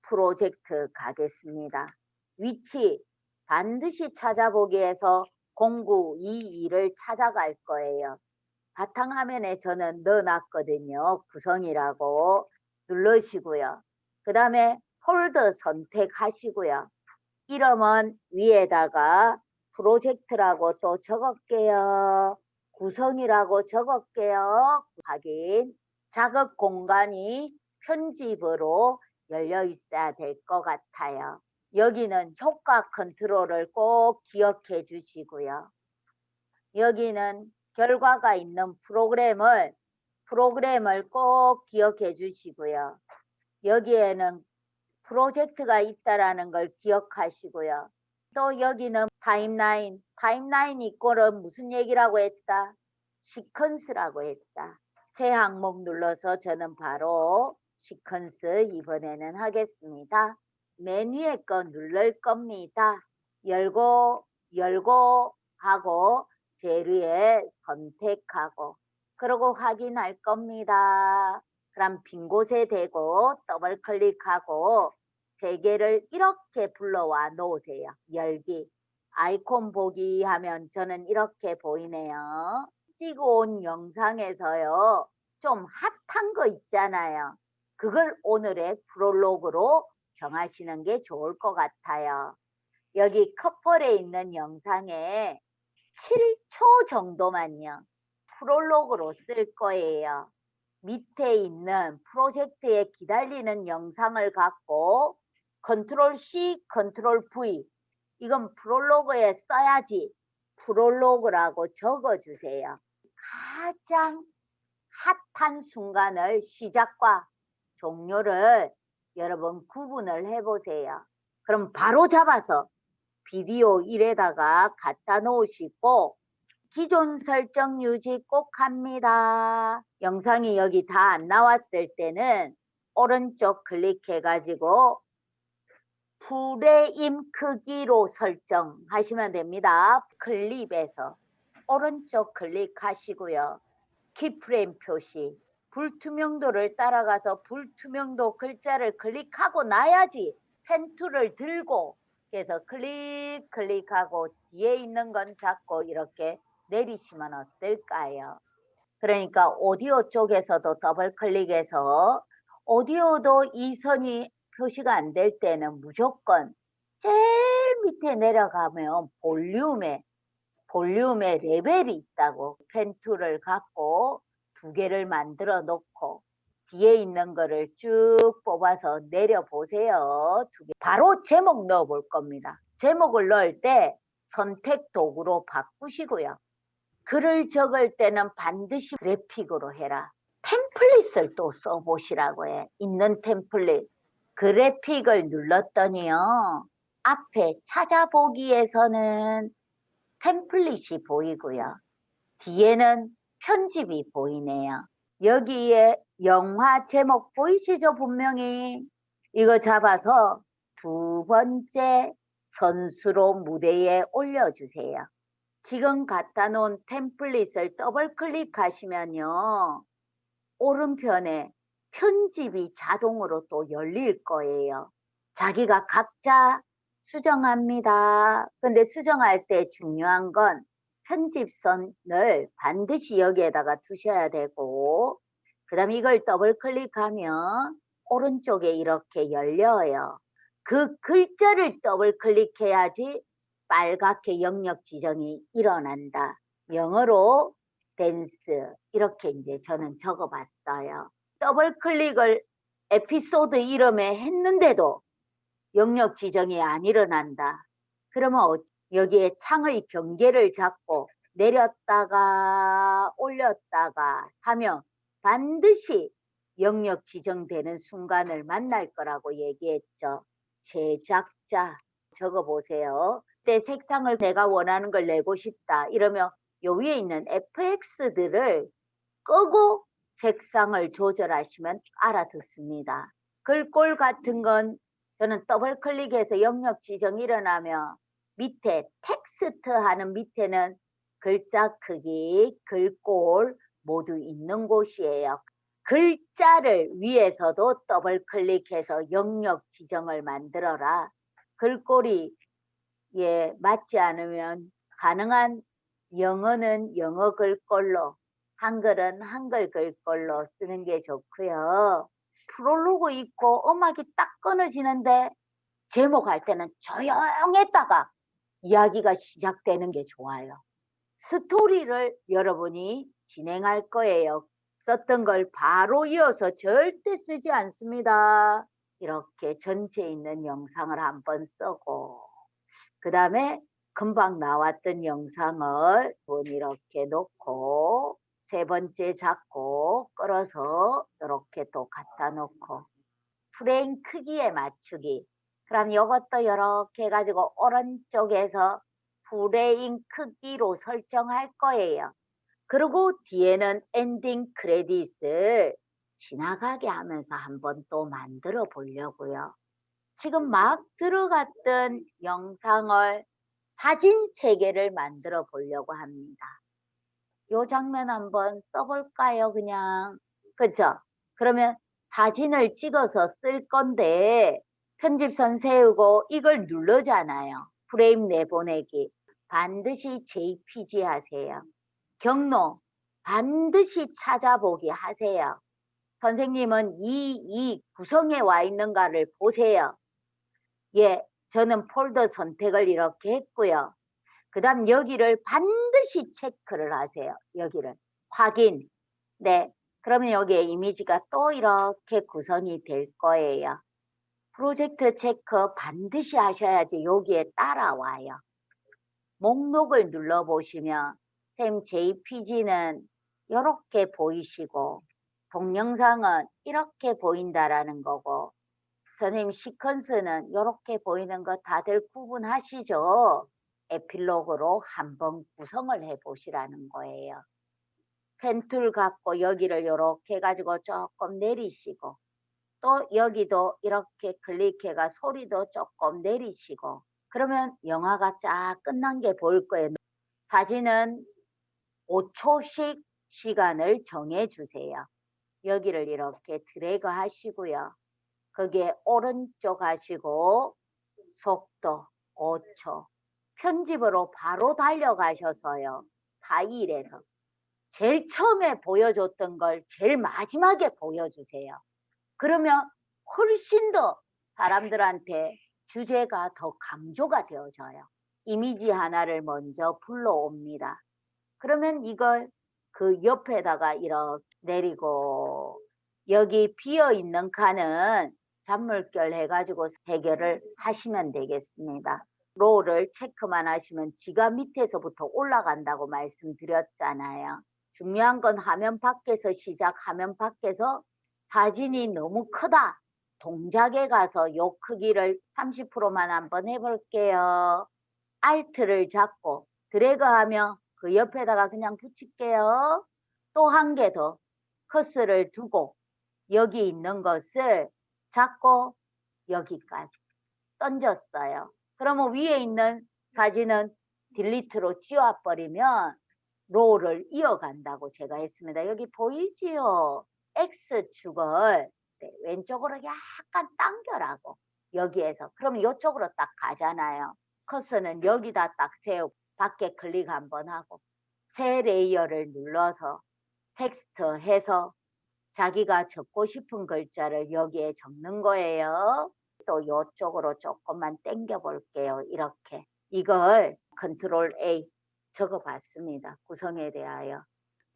프로젝트 가겠습니다. 위치 반드시 찾아보기에서 0922를 찾아갈 거예요. 바탕화면에 저는 넣어놨거든요. 구성이라고 누르시고요. 그 다음에 폴더 선택하시고요. 이름은 위에다가 프로젝트라고 또 적을게요. 구성이라고 적을게요. 확인. 작업 공간이 편집으로 열려 있어야 될 것 같아요. 여기는 효과 컨트롤을 꼭 기억해 주시고요. 여기는 결과가 있는 프로그램을 꼭 기억해 주시고요. 여기에는 프로젝트가 있다라는 걸 기억하시고요. 또 여기는 타임라인 이꼴은 무슨 얘기라고 했다? 시퀀스라고 했다. 새 항목 눌러서 저는 바로 시퀀스 이번에는 하겠습니다. 맨 위에 거 누를 겁니다. 열고 하고 제일 위에 선택하고 그러고 확인할 겁니다. 그럼 빈 곳에 대고 더블 클릭하고 세 개를 이렇게 불러와 놓으세요. 열기. 아이콘 보기 하면 저는 이렇게 보이네요. 찍어 온 영상에서요. 좀 핫한 거 있잖아요. 그걸 오늘의 프롤로그로 정하시는 게 좋을 것 같아요. 여기 커플에 있는 영상에 7초 정도만요. 프롤로그로 쓸 거예요. 밑에 있는 프로젝트에 기다리는 영상을 갖고 컨트롤 C, 컨트롤 V 이건 프롤로그에 써야지 프롤로그라고 적어주세요. 가장 핫한 순간을 시작과 종료를 여러분 구분을 해보세요. 그럼 바로 잡아서 비디오 1에다가 갖다 놓으시고 기존 설정 유지 꼭 합니다. 영상이 여기 다 안 나왔을 때는 오른쪽 클릭해 가지고 프레임 크기로 설정하시면 됩니다. 클립에서 오른쪽 클릭하시고요. 키프레임 표시 불투명도를 따라가서 불투명도 글자를 클릭하고 나야지 펜툴을 들고 그래서 클릭하고 뒤에 있는 건 잡고 이렇게 내리시면 어떨까요? 그러니까 오디오 쪽에서도 더블 클릭해서 오디오도 이 선이 표시가 안 될 때는 무조건 제일 밑에 내려가면 볼륨의 레벨이 있다고 펜툴을 갖고 두 개를 만들어 놓고 뒤에 있는 거를 쭉 뽑아서 내려보세요. 두 개. 바로 제목 넣어 볼 겁니다. 제목을 넣을 때 선택 도구로 바꾸시고요. 글을 적을 때는 반드시 그래픽으로 해라. 템플릿을 또 써보시라고 해. 있는 템플릿. 그래픽을 눌렀더니요. 앞에 찾아보기에서는 템플릿이 보이고요. 뒤에는 편집이 보이네요. 여기에 영화 제목 보이시죠? 분명히 이거 잡아서 두 번째 선수로 무대에 올려주세요. 지금 갖다 놓은 템플릿을 더블 클릭하시면요. 오른편에 편집이 자동으로 또 열릴 거예요. 자기가 각자 수정합니다. 근데 수정할 때 중요한 건 편집선을 반드시 여기에다가 두셔야 되고 그 다음에 이걸 더블 클릭하면 오른쪽에 이렇게 열려요. 그 글자를 더블 클릭해야지 빨갛게 영역 지정이 일어난다. 영어로 댄스 이렇게 이제 저는 적어봤어요. 더블 클릭을 에피소드 이름에 했는데도 영역 지정이 안 일어난다. 그러면 여기에 창의 경계를 잡고 내렸다가 올렸다가 하면 반드시 영역 지정되는 순간을 만날 거라고 얘기했죠. 제작자 적어보세요. 때 색상을 내가 원하는 걸 내고 싶다. 이러면 요 위에 있는 FX들을 끄고 색상을 조절하시면 알아듣습니다. 글꼴 같은 건 저는 더블 클릭해서 영역 지정이 일어나면 밑에 텍스트 하는 밑에는 글자 크기, 글꼴 모두 있는 곳이에요. 글자를 위에서도 더블 클릭해서 영역 지정을 만들어라. 글꼴이 맞지 않으면 가능한 영어는 영어 글꼴로, 한글은 한글 글꼴로 쓰는 게 좋고요. 프롤로그 있고 음악이 딱 끊어지는데 제목할 때는 조용했다가 이야기가 시작되는 게 좋아요. 스토리를 여러분이 진행할 거예요. 썼던 걸 바로 이어서 절대 쓰지 않습니다. 이렇게 전체 있는 영상을 한번 쓰고, 그 다음에 금방 나왔던 영상을 이렇게 놓고, 세 번째 잡고 끌어서 이렇게 또 갖다 놓고, 프레임 크기에 맞추기. 그럼 이것도 이렇게 해가지고 오른쪽에서 프레임 크기로 설정할 거예요. 그리고 뒤에는 엔딩 크레딧을 지나가게 하면서 한번 또 만들어 보려고요. 지금 막 들어갔던 영상을 사진 3개를 만들어 보려고 합니다. 요 장면 한번 써볼까요? 그냥. 그죠? 그러면 사진을 찍어서 쓸 건데 편집선 세우고 이걸 누르잖아요. 프레임 내보내기. 반드시 JPG 하세요. 경로 반드시 찾아보기 하세요. 선생님은 이 구성에 와 있는가를 보세요. 저는 폴더 선택을 이렇게 했고요. 그 다음 여기를 반드시 체크를 하세요. 여기를 확인. 네, 그러면 여기에 이미지가 또 이렇게 구성이 될 거예요. 프로젝트 체크 반드시 하셔야지 여기에 따라와요. 목록을 눌러보시면 선생님 JPG는 이렇게 보이시고 동영상은 이렇게 보인다라는 거고, 선생님 시퀀스는 이렇게 보이는 거 다들 구분하시죠? 에필로그로 한번 구성을 해보시라는 거예요. 펜툴 갖고 여기를 이렇게 해가지고 조금 내리시고, 또 여기도 이렇게 클릭해가 소리도 조금 내리시고, 그러면 영화가 쫙 끝난 게 보일 거예요. 사진은 5초씩 시간을 정해주세요. 여기를 이렇게 드래그 하시고요. 거기에 오른쪽 하시고 속도 5초. 편집으로 바로 달려가셔서요. 파일에서 제일 처음에 보여줬던 걸 제일 마지막에 보여주세요. 그러면 훨씬 더 사람들한테 주제가 더 강조가 되어져요. 이미지 하나를 먼저 불러옵니다. 그러면 이걸 그 옆에다가 이렇게 내리고, 여기 비어있는 칸은 잔물결 해가지고 해결을 하시면 되겠습니다. 로우를 체크만 하시면 지가 밑에서부터 올라간다고 말씀드렸잖아요. 중요한 건 화면 밖에서 시작, 화면 밖에서 사진이 너무 크다. 동작에 가서 요 크기를 30%만 한번 해볼게요. Alt를 잡고 드래그하면 그 옆에다가 그냥 붙일게요. 또 한 개 더 커스를 두고 여기 있는 것을 잡고 여기까지 던졌어요. 그러면 위에 있는 사진은 딜리트로 지워버리면 로우를 이어간다고 제가 했습니다. 여기 보이지요? X축을 왼쪽으로 약간 당겨라고 여기에서. 그러면 이쪽으로 딱 가잖아요. 커서는 여기다 딱 세우고 밖에 클릭 한번 하고 새 레이어를 눌러서 텍스트 해서 자기가 적고 싶은 글자를 여기에 적는 거예요. 또 이쪽으로 조금만 당겨 볼게요. 이렇게 이걸 컨트롤 A 적어 봤습니다. 구성에 대하여.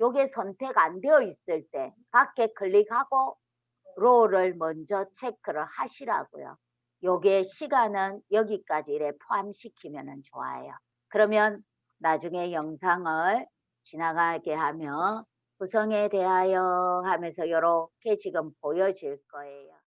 요게 선택 안 되어 있을 때 밖에 클릭하고 로우를 먼저 체크를 하시라고요. 요게 시간은 여기까지 이래 포함시키면 좋아요. 그러면 나중에 영상을 지나가게 하면 구성에 대하여 하면서 이렇게 지금 보여질 거예요.